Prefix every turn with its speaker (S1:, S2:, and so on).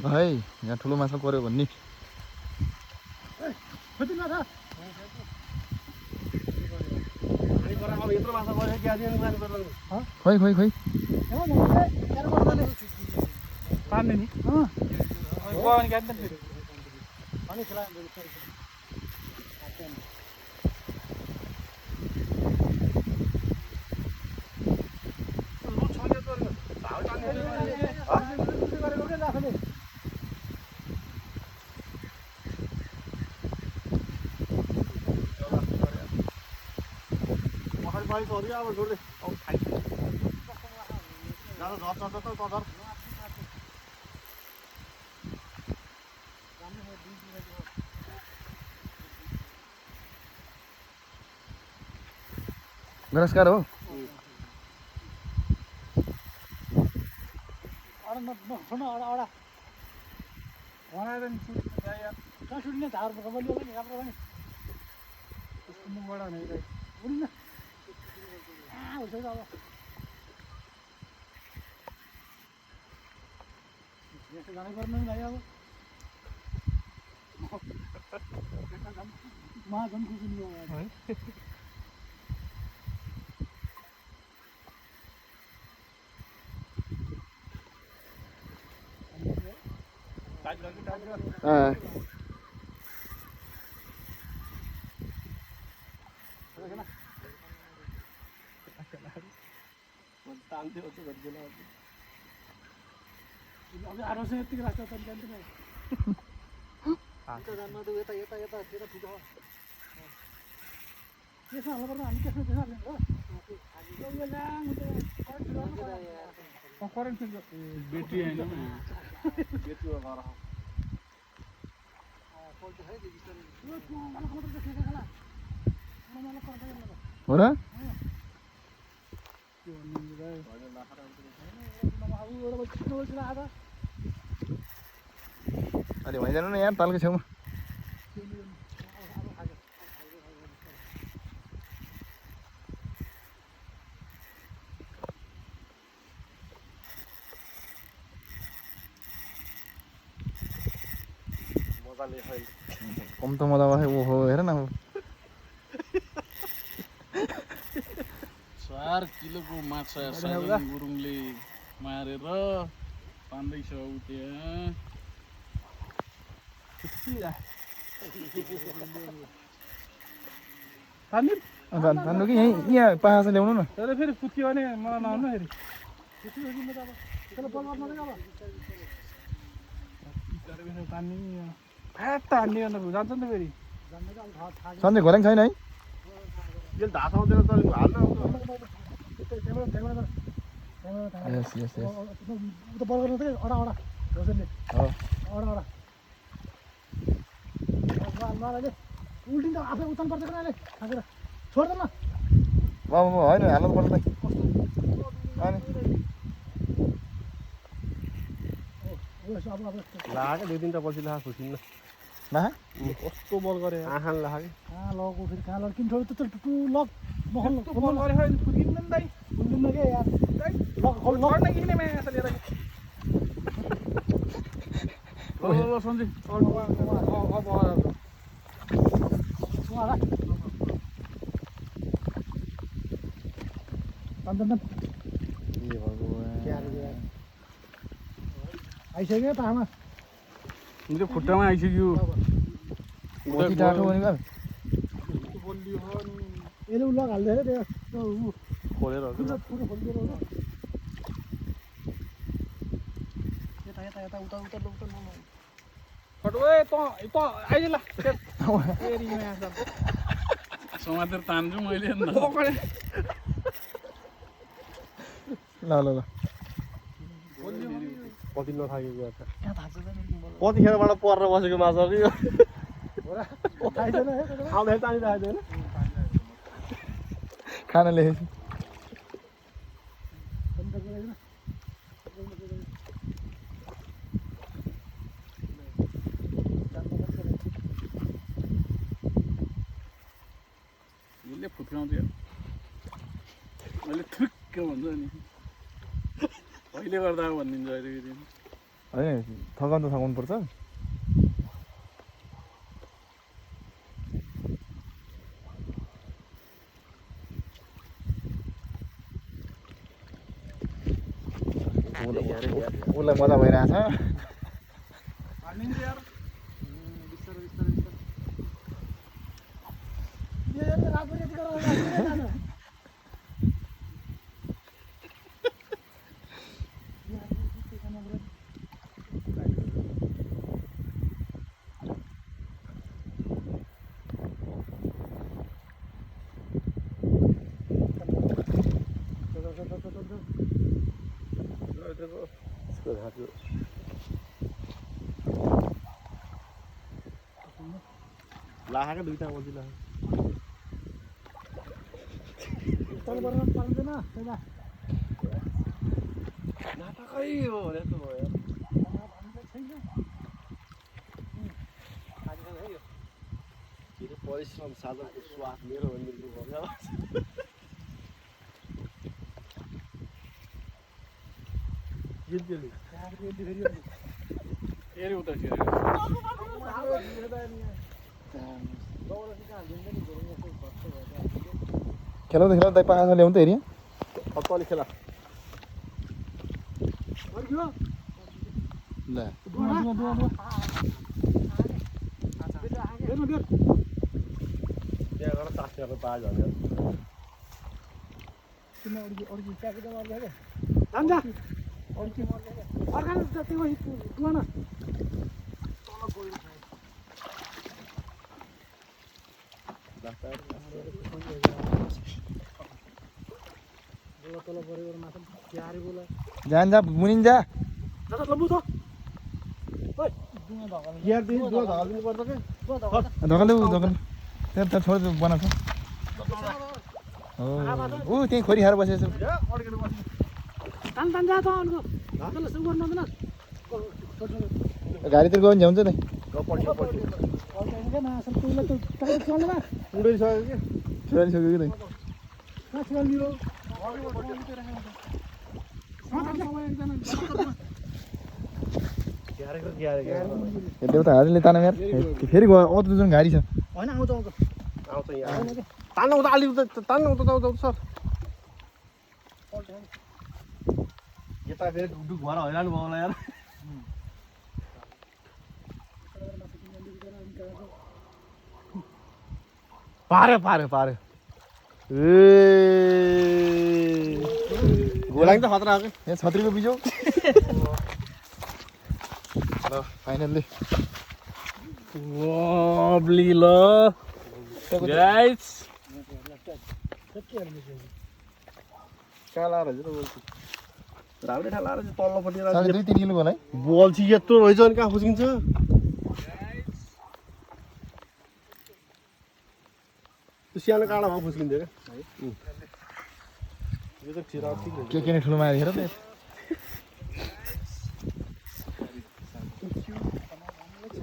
S1: भाइ यहाँ ठुलो माछा पर्यो भन्ने खोइ खोइ खोइ
S2: पार्ने नि
S1: नमस्कार हो
S2: जानै पर्ने भाइ अब मा झन् खुसी नि है आरोसे यतिकै राख्छ त जान्दैन अन्त जान्न त यता यता यता यता ठुलो त्यसमा हाल्नु पर्छ हामी त्यसमा त्यसमा हाल्नु हो करेन्ट
S3: ब्याट्री हैन
S2: ब्याट्री हो घर
S1: हो र अलि भइजानु न यहाँ तालको छेउमा कम त मजा भयो ओहो हेर न
S3: 4 किलोको माछा साजन गुरुङले मारेर पान्दैछ उ त्यहाँ
S1: तान्नु कि यहाँ पाहा ल्याउनु न
S2: तर फेरि पुत्कियो भने मलाई नआउनु फेरि तान्ने फ्याट तान्ने अन्त जान्छ नि त फेरि
S1: सन्चै घोर्याङ छैन है
S2: धास आउँदैन त हाल्न
S1: यस यस यस
S2: उता बल गर्नु चाहिँ अडा अडा रोजनले अडा अडा मालाले उल्टिन्छ आफै उतान पर्छ अहिले थाकेर छोड्दैन न
S1: होइन हाल्नु त पर्दैन अनि
S2: लाग्यो 2 दिन त पछि लाग्यो खुसिन्न
S1: ना
S2: कस्तो बल गरे आँखान लाग्यो लगको फेरि कहाँ लग किन छोड्यो त लग बल गरे खै फुकिन्न नि दाइ फुकिन्न के यार लग लड नै किने म्या यसले लिएर
S3: ल सन्जय
S2: आइसक्यो पाहामा
S3: त्यो खुट्टामा आइसक्यो
S1: मोती टाटो भने का
S2: यसले लग हाल्दै त्यो
S3: खोलेर
S2: यता यता यता उता उता उता
S3: फटोए त आइज ल समातेर तान्छु मैले
S1: ल ल ल
S2: कति नथाकेको कतिखेरबाट परेर बसेको माछा कि आउँदै तानी राखेको होइन
S1: खाना लेखेछु
S3: यसले फुत्काउँथ्यो मैले थुक्क भन्छ नि कहिले गर्दा भनिदिन्छ अहिले
S1: होइन थकाउनु त थकाउनु पर्छ उसलाई मजा भइरहेछ
S3: हानिन्छ यार बिस्तारै
S2: लाहाका दुईटा बोल्छु ल
S3: तल बर्न पाउँदैन त्यता
S2: नाटकै हो यस्तो भयो यो परिश्रम साधनको स्वाद मेरो भन्ने भयो
S3: फेरि उता
S1: खेलाउँदा खेलाउँदा पाखा ल्याउनु त हेरि
S2: अत्तले खेला
S1: ल
S2: त्यहाँ गएर तास गरेर पाए झन्
S1: जान जा मुनिन जा धकले धकले त्यहाँ छोड बनाएको हो त्यहीँ खोरी खाएर बसेको छु गाडीतिर गयो भने झ्याउँछ नि छोडिसक्यो कि देउता हाजले ताना यार फेरि गयो अरू दुईजना गाडी छ
S2: होइन आउँछ आउँछ आउँछ यहाँ तान्नु त अलि तान्नु त सर यता फेरि ढुकढुक भएर हैरान भयो होला यार पार्यो पार्यो पार्यो ए गोलाङ त खतरा आएको
S1: यहाँ छत्रीको बिजो ल फाइनल्ली
S3: Wobbly lo, guys.
S2: कहाँ लाएर चाहिँ बोल्छु राम्रै ठाउँ लाएर चाहिँ तल्लोपट्टि
S1: 2.5 किलो होला है
S2: बल चाहिँ यत्रो रहेछ अनि कहाँ फुस्किन्छ त्यो सानो काँडा भए फुस्किन्छ क्या यो त ठिक
S1: के ठुलो माया हेर त